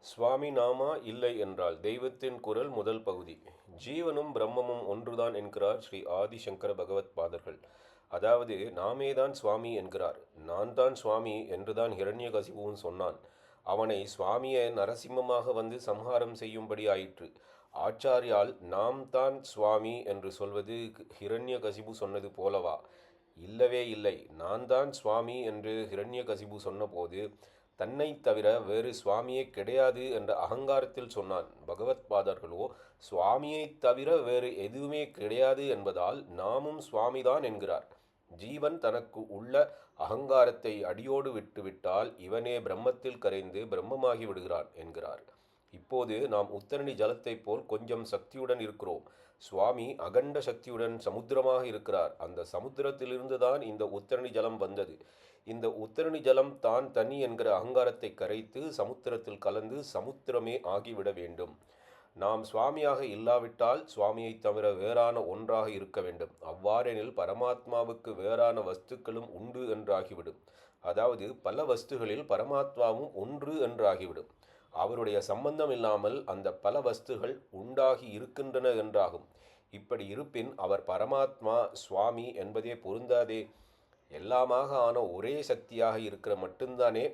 சுவாமி நாமா இல்லை என்றால் தெய்வத்தின் குரல் முதல் பகுதி. ஜீவனும் பிரம்மமும் ஒன்றுதான் என்கிறார் ஸ்ரீ ஆதிசங்கர பகவத் பாதர்கள். அதாவது நாமேதான் சுவாமி என்கிறார். நான் தான் சுவாமி என்றுதான் ஹிரண்யகசிபுவும் சொன்னான். அவனை சுவாமியை நரசிம்மமாக வந்து சம்ஹாரம் செய்யும்படி ஆயிற்று. ஆச்சாரியால் நாம் தான் சுவாமி என்று சொல்வது ஹிரண்யகசிபு சொன்னது போலவா? இல்லவே இல்லை. நான் தான் சுவாமி என்று ஹிரண்யகசிபு சொன்னபோது தன்னைத் தவிர வேறு சுவாமியே கிடையாது என்ற அகங்காரத்தில் சொன்னான். பகவத் பாதர்களோ சுவாமியைத் தவிர வேறு எதுவுமே கிடையாது என்பதால் நாமும் சுவாமிதான் என்கிறார். ஜீவன் தனக்கு உள்ள அகங்காரத்தை அடியோடு விட்டுவிட்டால் இவனே பிரம்மத்தில் கரைந்து பிரம்மமாகி விடுகிறான் என்கிறார். இப்போது நாம் உத்தரணி ஜலத்தைப் போல் கொஞ்சம் சக்தியுடன் இருக்கிறோம். சுவாமி அகண்ட சக்தியுடன் சமுத்திரமாக இருக்கிறார். அந்த சமுத்திரத்திலிருந்து தான் இந்த உத்தரணி ஜலம் வந்தது. இந்த உத்தரணி ஜலம் தான் தனி என்கிற அகங்காரத்தை கரைத்து சமுத்திரத்தில் கலந்து சமுத்திரமே ஆகிவிட வேண்டும். நாம் சுவாமியாக இல்லாவிட்டால் சுவாமியை தவிர வேறான ஒன்றாக இருக்க வேண்டும். அவ்வாறெனில் பரமாத்மாவுக்கு வேறான வஸ்துக்களும் உண்டு என்றாகிவிடும். அதாவது பல வஸ்துகளில் பரமாத்மாவும் ஒன்று என்றாகிவிடும். அவருடைய சம்பந்தம் இல்லாமல் அந்த பல வஸ்துகள் உண்டாகி இருக்கின்றன என்றாகும். இப்படி இருப்பின் அவர் பரமாத்மா சுவாமி என்பதே பொருந்தாதே. எல்லாமாக ஆன ஒரே சக்தியாக இருக்கிற மட்டும்தானே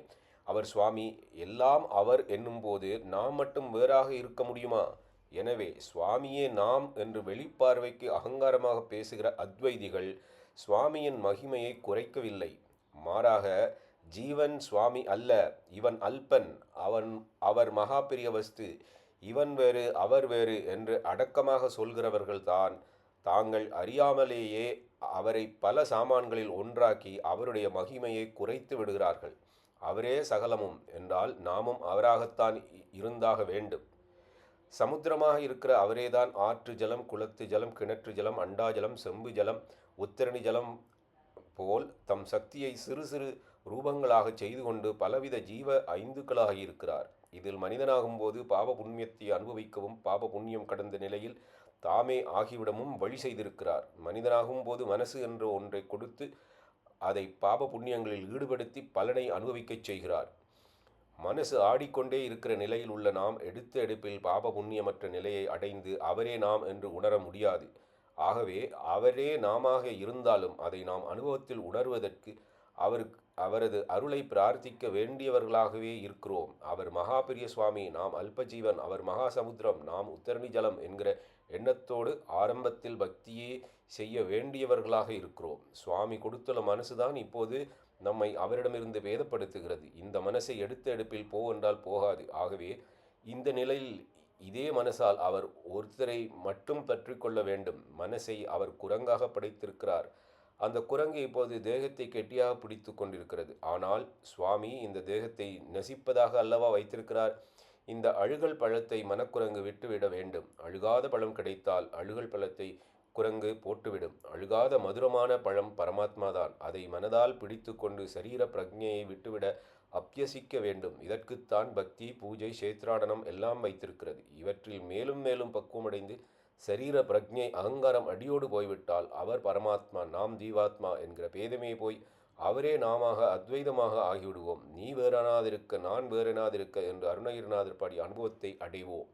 அவர் சுவாமி. எல்லாம் அவர் என்னும்போது நாம் மட்டும் வேறாக இருக்க முடியுமா? எனவே சுவாமியே நாம் என்று வெளிப்பார்வைக்கு அகங்காரமாக பேசுகிற அத்வைதிகள் சுவாமியின் மகிமையை குறைக்கவில்லை. மாறாக ஜீவன் சுவாமி அல்ல, இவன் அல்பன், அவர் மகா பெரிய வஸ்து, இவன் வேறு அவர் வேறு என்று அடக்கமாக சொல்கிறவர்கள்தான் தாங்கள் அறியாமலேயே அவரை பல சாமான்களில் ஒன்றாக்கி அவருடைய மகிமையை குறைத்து விடுகிறார்கள். அவரே சகலமும் என்றால் நாமும் அவராகத்தான் இருந்தாக வேண்டும். சமுத்திரமாக இருக்கிற அவரேதான் ஆற்று ஜலம், குளத்து ஜலம், கிணற்று ஜலம், அண்டா ஜலம், செம்பு ஜலம், உத்தரணி ஜலம் போல் தம் சக்தியை சிறு சிறு ரூபங்களாக செய்து கொண்டு பலவித ஜீவ ஐந்துக்களாக இருக்கிறார். இதில் மனிதனாகும்போது பாப புண்ணியத்தை அனுபவிக்கவும் பாப புண்ணியம் கடந்த நிலையில் தாமே ஆகிவிடமும் வழி செய்திருக்கிறார். மனிதனாகும் போது மனசு என்ற ஒன்றை கொடுத்து அதை பாப புண்ணியங்களில் ஈடுபடுத்தி பலனை அனுபவிக்கச் செய்கிறார். மனசு ஆடிக்கொண்டே இருக்கிற நிலையில் உள்ள நாம் எடுத்த எடுப்பில் பாப புண்ணியமற்ற நிலையை அடைந்து அவரே நாம் என்று உணர முடியாது. ஆகவே அவரே நாமாக இருந்தாலும் அதை நாம் அனுபவத்தில் உணர்வதற்கு அவரது அருளை பிரார்த்திக்க வேண்டியவர்களாகவே இருக்கிறோம். அவர் மகா பெரிய சுவாமி, நாம் அல்பஜீவன், அவர் மகா சமுத்திரம், நாம் உத்தரணி ஜலம் என்கிற எண்ணத்தோடு ஆரம்பத்தில் பக்தியே செய்ய வேண்டியவர்களாக இருக்கிறோம். சுவாமி கொடுத்துள்ள மனசுதான் இப்போது நம்மை அவரிடமிருந்து வேதப்படுத்துகிறது. இந்த மனசை எடுத்த எடுப்பில் போ என்றால் போகாது. ஆகவே இந்த நிலையில் இதே மனசால் அவர் ஒருத்தரை மட்டும் பற்றி கொள்ள வேண்டும். மனசை அவர் குரங்காக படைத்திருக்கிறார். அந்த குரங்கு இப்போது தேகத்தை கெட்டியாக பிடித்து கொண்டிருக்கிறது. ஆனால் சுவாமி இந்த தேகத்தை நசிப்பதாக அல்லவா வைத்திருக்கிறார். இந்த அழுகல் பழத்தை மனக்குரங்கு விட்டுவிட வேண்டும். அழுகாத பழம் கிடைத்தால் அழுகல் பழத்தை குரங்கு போட்டுவிடும். அழுகாத மதுரமான பழம் பரமாத்மாதான். அதை மனதால் பிடித்து கொண்டு சரீர பிரஜையை விட்டுவிட அபியசிக்க வேண்டும். இதற்குத்தான் பக்தி, பூஜை, சேத்ராடனம் எல்லாம் வைத்திருக்கிறது. இவற்றில் மேலும் மேலும் பக்குவமடைந்து சரீர பிரஜை அகங்காரம் அடியோடு போய்விட்டால் அவர் பரமாத்மா, நாம் ஜீவாத்மா என்கிற பேதமே போய் அவரே நாமாக அத்வைதமாக ஆகிவிடுவோம். நீ வேறனாதிருக்க நான் வேறனாதிருக்க என்று அருணகிரிநாதர் பாடி அனுபவத்தை அடைவோம்.